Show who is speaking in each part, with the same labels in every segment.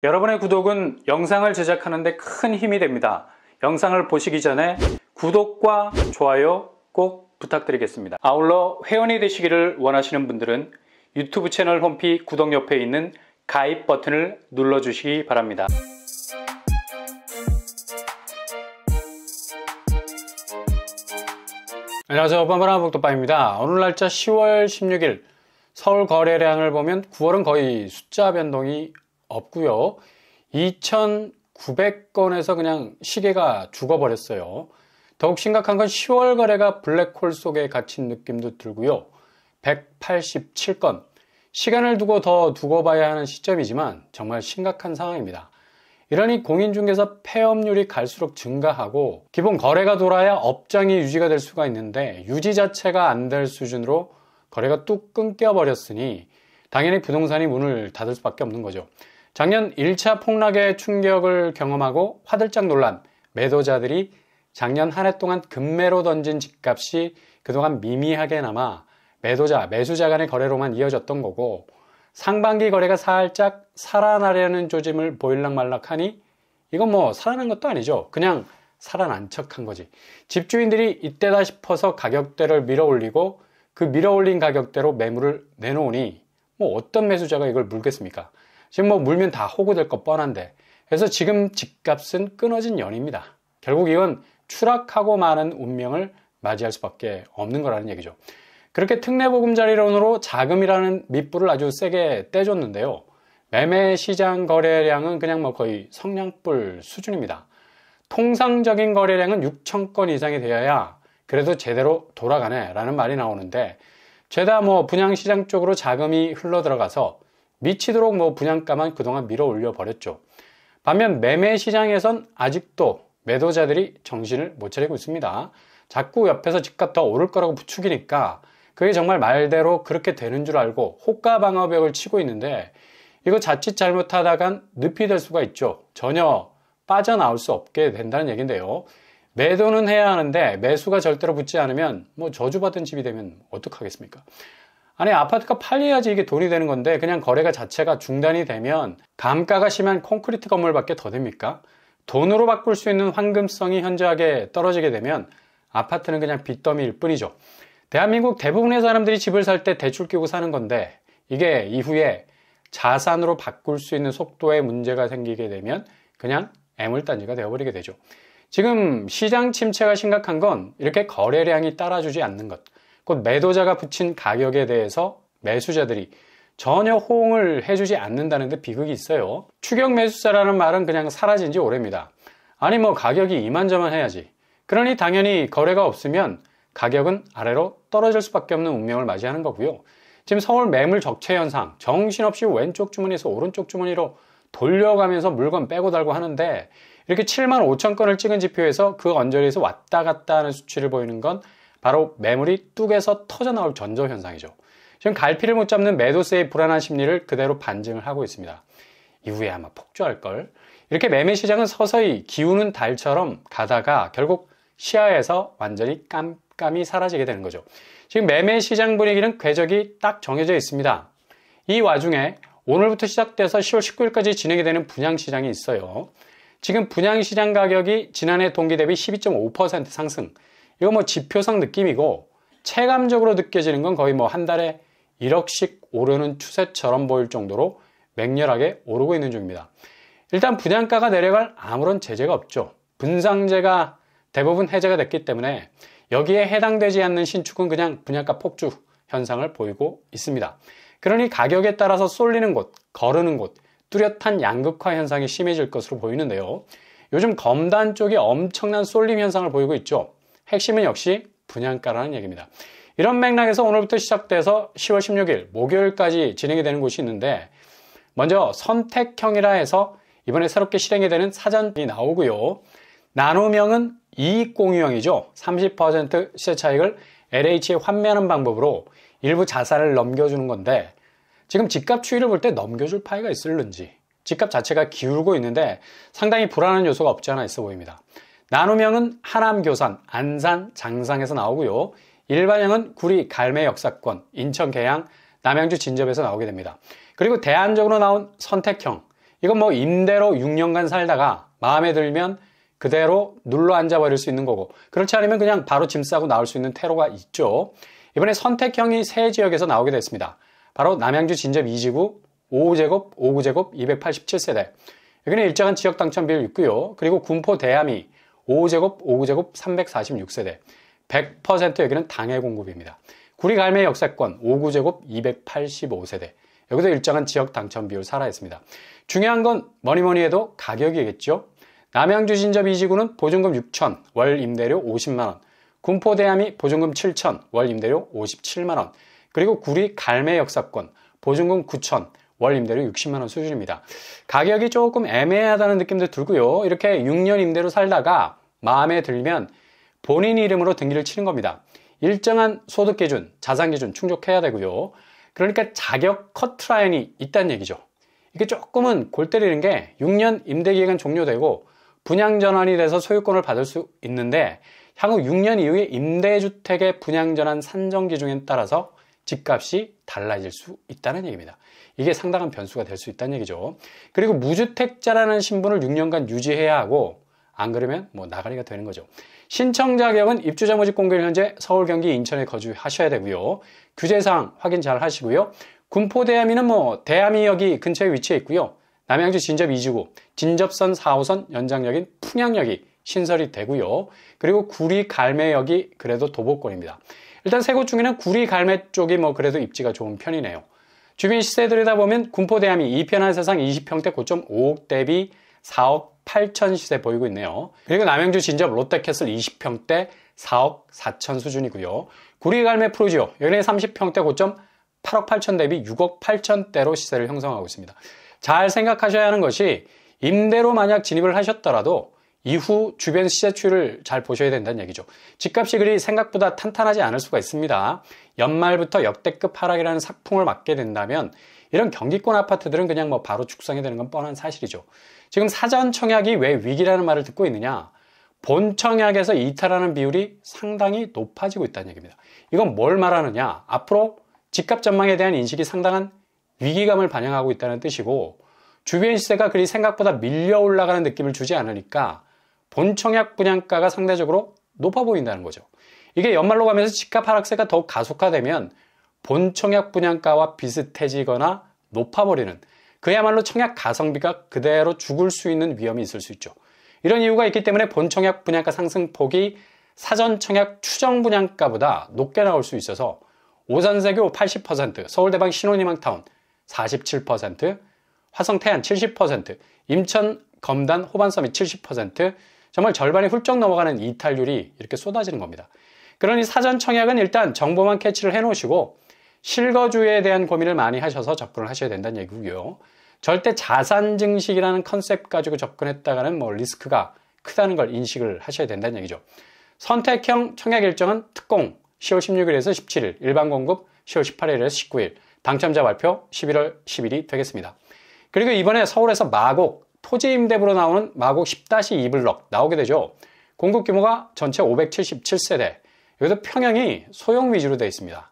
Speaker 1: 여러분의 구독은 영상을 제작하는 데 큰 힘이 됩니다. 영상을 보시기 전에 구독과 좋아요 꼭 부탁드리겠습니다. 아울러 회원이 되시기를 원하시는 분들은 유튜브 채널 홈피 구독 옆에 있는 가입 버튼을 눌러주시기 바랍니다. 안녕하세요. 뻔뻔한 복도빠입니다. 오늘 날짜 10월 16일 서울 거래량을 보면 9월은 거의 숫자 변동이 없고요. 2,900건에서 그냥 시계가 죽어버렸어요. 더욱 심각한 건 10월 거래가 블랙홀 속에 갇힌 느낌도 들고요. 187건. 시간을 두고 더 두고 봐야 하는 시점이지만 정말 심각한 상황입니다. 이러니 공인중개사 폐업률이 갈수록 증가하고 기본 거래가 돌아야 업장이 유지가 될 수가 있는데 유지 자체가 안 될 수준으로 거래가 뚝 끊겨버렸으니 당연히 부동산이 문을 닫을 수밖에 없는 거죠. 작년 1차 폭락의 충격을 경험하고 화들짝 놀란 매도자들이 작년 한 해 동안 급매로 던진 집값이 그동안 미미하게나마 매수자 간의 거래로만 이어졌던 거고 상반기 거래가 살짝 살아나려는 조짐을 보일락말락하니 이건 뭐 살아난 것도 아니죠. 그냥 살아난 척한 거지. 집주인들이 이때다 싶어서 가격대를 밀어올리고 그 밀어올린 가격대로 매물을 내놓으니 뭐 어떤 매수자가 이걸 물겠습니까? 지금 뭐 물면 다 호구될 것 뻔한데. 그래서 지금 집값은 끊어진 연입니다. 결국 이건 추락하고 마는 운명을 맞이할 수밖에 없는 거라는 얘기죠. 그렇게 특례보금자리론으로 자금이라는 밑불을 아주 세게 떼줬는데요. 매매 시장 거래량은 그냥 뭐 거의 성냥불 수준입니다. 통상적인 거래량은 6,000건 이상이 되어야 그래도 제대로 돌아가네 라는 말이 나오는데 죄다 뭐 분양시장 쪽으로 자금이 흘러들어가서 미치도록 뭐 분양가만 그동안 밀어 올려 버렸죠. 반면 매매 시장에선 아직도 매도자들이 정신을 못 차리고 있습니다. 자꾸 옆에서 집값 더 오를 거라고 부추기니까 그게 정말 말대로 그렇게 되는 줄 알고 호가 방어벽을 치고 있는데 이거 자칫 잘못하다간 늪이 될 수가 있죠. 전혀 빠져나올 수 없게 된다는 얘기인데요. 매도는 해야 하는데 매수가 절대로 붙지 않으면 뭐 저주받은 집이 되면 어떡하겠습니까? 아니 아파트가 팔려야지 이게 돈이 되는 건데 그냥 거래가 자체가 중단이 되면 감가가 심한 콘크리트 건물밖에 더 됩니까? 돈으로 바꿀 수 있는 황금성이 현저하게 떨어지게 되면 아파트는 그냥 빚더미일 뿐이죠. 대한민국 대부분의 사람들이 집을 살 때 대출 끼고 사는 건데 이게 이후에 자산으로 바꿀 수 있는 속도에 문제가 생기게 되면 그냥 애물단지가 되어버리게 되죠. 지금 시장 침체가 심각한 건 이렇게 거래량이 따라주지 않는 것. 곧 매도자가 붙인 가격에 대해서 매수자들이 전혀 호응을 해주지 않는다는 데 비극이 있어요. 추격 매수자라는 말은 그냥 사라진 지 오래입니다. 아니 뭐 가격이 이만저만 해야지. 그러니 당연히 거래가 없으면 가격은 아래로 떨어질 수밖에 없는 운명을 맞이하는 거고요. 지금 서울 매물 적체 현상, 정신없이 왼쪽 주머니에서 오른쪽 주머니로 돌려가면서 물건 빼고 달고 하는데 이렇게 7만 5천 건을 찍은 지표에서 그 언저리에서 왔다 갔다 하는 수치를 보이는 건 바로 매물이 뚝에서 터져나올 전조현상이죠. 지금 갈피를 못 잡는 매도세의 불안한 심리를 그대로 반증을 하고 있습니다. 이후에 아마 폭주할걸. 이렇게 매매 시장은 서서히 기우는 달처럼 가다가 결국 시야에서 완전히 깜깜이 사라지게 되는 거죠. 지금 매매 시장 분위기는 궤적이 딱 정해져 있습니다. 이 와중에 오늘부터 시작돼서 10월 19일까지 진행이 되는 분양시장이 있어요. 지금 분양시장 가격이 지난해 동기 대비 12.5% 상승. 이거 뭐 지표상 느낌이고 체감적으로 느껴지는 건 거의 뭐 한 달에 1억씩 오르는 추세처럼 보일 정도로 맹렬하게 오르고 있는 중입니다. 일단 분양가가 내려갈 아무런 제재가 없죠. 분상제가 대부분 해제가 됐기 때문에 여기에 해당되지 않는 신축은 그냥 분양가 폭주 현상을 보이고 있습니다. 그러니 가격에 따라서 쏠리는 곳, 거르는 곳, 뚜렷한 양극화 현상이 심해질 것으로 보이는데요. 요즘 검단 쪽이 엄청난 쏠림 현상을 보이고 있죠. 핵심은 역시 분양가라는 얘기입니다. 이런 맥락에서 오늘부터 시작돼서 10월 16일 목요일까지 진행이 되는 곳이 있는데 먼저 선택형이라 해서 이번에 새롭게 실행이 되는 사전이 나오고요. 나눔형은 이익공유형이죠. 30% 시세 차익을 LH에 환매하는 방법으로 일부 자산을 넘겨주는 건데 지금 집값 추이를 볼 때 넘겨줄 파이가 있을는지 집값 자체가 기울고 있는데 상당히 불안한 요소가 없지 않아 있어 보입니다. 나눔형은 하남, 교산, 안산, 장상에서 나오고요. 일반형은 구리, 갈매, 역사권, 인천, 계양, 남양주, 진접에서 나오게 됩니다. 그리고 대안적으로 나온 선택형, 이건 뭐 임대로 6년간 살다가 마음에 들면 그대로 눌러 앉아버릴 수 있는 거고, 그렇지 않으면 그냥 바로 짐 싸고 나올 수 있는 퇴로가 있죠. 이번에 선택형이 세 지역에서 나오게 됐습니다. 바로 남양주 진접 2지구 5호제곱, 5구제곱 287세대. 여기는 일정한 지역 당첨 비율 있고요. 그리고 군포 대암이 5호제곱, 5구제곱 346세대. 100% 여기는 당해 공급입니다. 구리 갈매 역세권 5구제곱 285세대. 여기도 일정한 지역 당첨 비율 살아있습니다. 중요한 건 뭐니 해도 가격이겠죠. 남양주 진접 2지구는 보증금 6천, 월 임대료 50만원. 군포 대암이 보증금 7천, 월 임대료 57만원. 그리고 구리 갈매 역사권 보증금 9천, 월 임대료 60만원 수준입니다. 가격이 조금 애매하다는 느낌도 들고요. 이렇게 6년 임대로 살다가 마음에 들면 본인 이름으로 등기를 치는 겁니다. 일정한 소득 기준, 자산 기준 충족해야 되고요. 그러니까 자격 커트라인이 있다는 얘기죠. 이게 조금은 골 때리는 게 6년 임대 기간 종료되고 분양 전환이 돼서 소유권을 받을 수 있는데 향후 6년 이후에 임대주택의 분양 전환 산정 기준에 따라서 집값이 달라질 수 있다는 얘기입니다. 이게 상당한 변수가 될 수 있다는 얘기죠. 그리고 무주택자라는 신분을 6년간 유지해야 하고 안 그러면 뭐 나가리가 되는 거죠. 신청 자격은 입주자 모집 공고일 현재 서울, 경기, 인천에 거주하셔야 되고요. 규제사항 확인 잘 하시고요. 군포 대암이는 뭐 대암이역이 근처에 위치해 있고요. 남양주 진접 2지구, 진접선 4호선 연장역인 풍양역이 신설이 되고요. 그리고 구리 갈매역이 그래도 도보권입니다. 일단 세 곳 중에는 구리 갈매 쪽이 뭐 그래도 입지가 좋은 편이네요. 주변 시세 들여다보면 군포 대암이 2편 한 세상 20평대 고점 5억 대비 4억 8천 시세 보이고 있네요. 그리고 남양주 진접 롯데캐슬 20평대 4억 4천 수준이고요. 구리 갈매 프로지오 여기는 30평대 고점 8억 8천 대비 6억 8천대로 시세를 형성하고 있습니다. 잘 생각하셔야 하는 것이 임대로 만약 진입을 하셨더라도 이후 주변 시세 추이를 잘 보셔야 된다는 얘기죠. 집값이 그리 생각보다 탄탄하지 않을 수가 있습니다. 연말부터 역대급 하락이라는 삭풍을 맞게 된다면 이런 경기권 아파트들은 그냥 뭐 바로 축성이 되는 건 뻔한 사실이죠. 지금 사전 청약이 왜 위기라는 말을 듣고 있느냐? 본 청약에서 이탈하는 비율이 상당히 높아지고 있다는 얘기입니다. 이건 뭘 말하느냐? 앞으로 집값 전망에 대한 인식이 상당한 위기감을 반영하고 있다는 뜻이고 주변 시세가 그리 생각보다 밀려 올라가는 느낌을 주지 않으니까 본 청약 분양가가 상대적으로 높아 보인다는 거죠. 이게 연말로 가면서 집값 하락세가 더욱 가속화되면 본 청약 분양가와 비슷해지거나 높아버리는 그야말로 청약 가성비가 그대로 죽을 수 있는 위험이 있을 수 있죠. 이런 이유가 있기 때문에 본 청약 분양가 상승폭이 사전 청약 추정 분양가보다 높게 나올 수 있어서 오산세교 80%, 서울대방 신혼희망타운 47%, 화성 태안 70%, 인천 검단 호반서밋 70%, 정말 절반이 훌쩍 넘어가는 이탈률이 이렇게 쏟아지는 겁니다. 그러니 사전 청약은 일단 정보만 캐치를 해놓으시고 실거주에 대한 고민을 많이 하셔서 접근을 하셔야 된다는 얘기고요. 절대 자산 증식이라는 컨셉 가지고 접근했다가는 뭐 리스크가 크다는 걸 인식을 하셔야 된다는 얘기죠. 선택형 청약 일정은 특공 10월 16일에서 17일, 일반 공급 10월 18일에서 19일, 당첨자 발표 11월 10일이 되겠습니다. 그리고 이번에 서울에서 마곡 토지 임대부로 나오는 마곡 10-2 블럭 나오게 되죠. 공급 규모가 전체 577세대. 여기도 평형이 소형 위주로 되어 있습니다.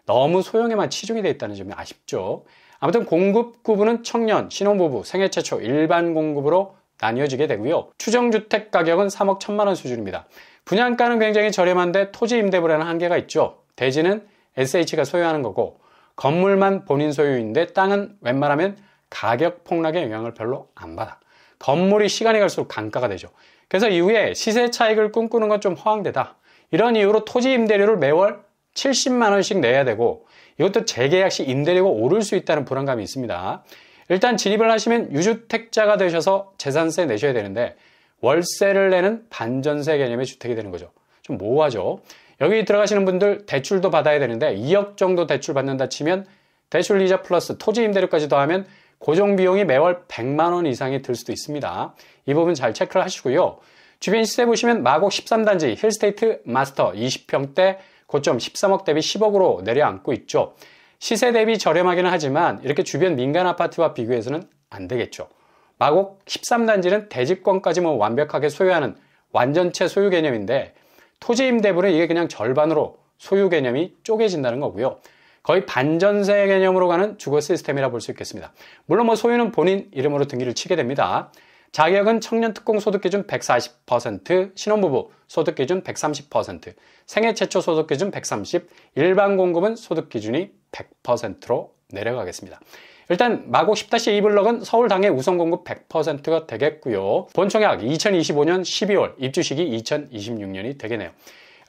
Speaker 1: 너무 소형에만 치중이 되어 있다는 점이 아쉽죠. 아무튼 공급 구분은 청년, 신혼부부, 생애 최초 일반 공급으로 나뉘어지게 되고요. 추정주택 가격은 3억 1천만 원 수준입니다. 분양가는 굉장히 저렴한데 토지 임대부라는 한계가 있죠. 대지는 SH가 소유하는 거고 건물만 본인 소유인데 땅은 웬만하면 가격 폭락의 영향을 별로 안 받아. 건물이 시간이 갈수록 감가가 되죠. 그래서 이후에 시세 차익을 꿈꾸는 건 좀 허황되다. 이런 이유로 토지 임대료를 매월 70만 원씩 내야 되고 이것도 재계약 시 임대료가 오를 수 있다는 불안감이 있습니다. 일단 진입을 하시면 유주택자가 되셔서 재산세 내셔야 되는데 월세를 내는 반전세 개념의 주택이 되는 거죠. 좀 모호하죠. 여기 들어가시는 분들 대출도 받아야 되는데 2억 정도 대출 받는다 치면 대출 이자 플러스 토지 임대료까지 더하면 고정 비용이 매월 100만 원 이상이 들 수도 있습니다. 이 부분 잘 체크를 하시고요. 주변 시세 보시면 마곡 13단지 힐스테이트 마스터 20평대 고점 13억 대비 10억으로 내려앉고 있죠. 시세 대비 저렴하기는 하지만 이렇게 주변 민간 아파트와 비교해서는 안 되겠죠. 마곡 13단지는 대지권까지 뭐 완벽하게 소유하는 완전체 소유 개념인데 토지 임대부는 이게 그냥 절반으로 소유 개념이 쪼개진다는 거고요. 거의 반전세 개념으로 가는 주거 시스템이라 볼 수 있겠습니다. 물론 뭐 소유는 본인 이름으로 등기를 치게 됩니다. 자격은 청년특공 소득기준 140%, 신혼부부 소득기준 130%, 생애 최초 소득기준 130%, 일반 공급은 소득기준이 100%로 내려가겠습니다. 일단 마곡 10-2 블럭은 서울 당해 우선 공급 100%가 되겠고요. 본청약 2025년 12월, 입주 시기 2026년이 되겠네요.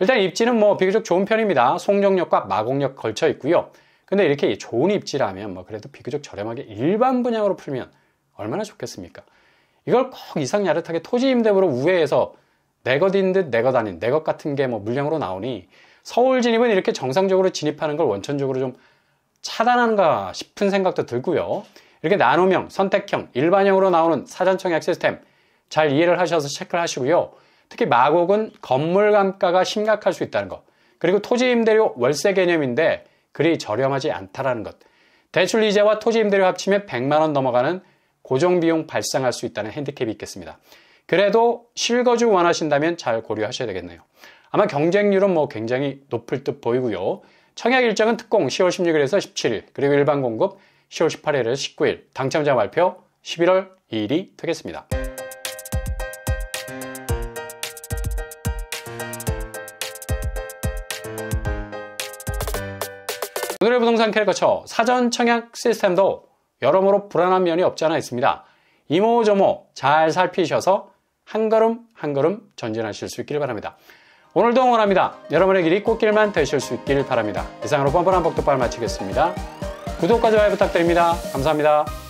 Speaker 1: 일단 입지는 뭐 비교적 좋은 편입니다. 송정역과 마곡역 걸쳐 있고요. 근데 이렇게 좋은 입지라면 뭐 그래도 비교적 저렴하게 일반 분양으로 풀면 얼마나 좋겠습니까? 이걸 꼭 이상야릇하게 토지 임대부로 우회해서 내 것인 듯 내 것 아닌 내 것 같은 게 뭐 물량으로 나오니 서울 진입은 이렇게 정상적으로 진입하는 걸 원천적으로 좀 차단하는가 싶은 생각도 들고요. 이렇게 나눔형, 선택형, 일반형으로 나오는 사전청약 시스템 잘 이해를 하셔서 체크를 하시고요. 특히 마곡은 건물 감가가 심각할 수 있다는 것, 그리고 토지 임대료 월세 개념인데 그리 저렴하지 않다라는 것, 대출 이자와 토지 임대료 합치면 100만 원 넘어가는 고정비용 발생할 수 있다는 핸디캡이 있겠습니다. 그래도 실거주 원하신다면 잘 고려하셔야 되겠네요. 아마 경쟁률은 뭐 굉장히 높을 듯 보이고요. 청약 일정은 특공 10월 16일에서 17일, 그리고 일반 공급 10월 18일에서 19일, 당첨자 발표 11월 2일이 되겠습니다. 오늘의 부동산 캐릭터처 사전 청약 시스템도 여러모로 불안한 면이 없지 않아 있습니다. 이모저모 잘 살피셔서 한 걸음 한 걸음 전진하실 수 있길 바랍니다. 오늘도 응원합니다. 여러분의 길이 꽃길만 되실 수 있길 바랍니다. 이상으로 뻔뻔한 복덕발 마치겠습니다. 구독과 좋아요 부탁드립니다. 감사합니다.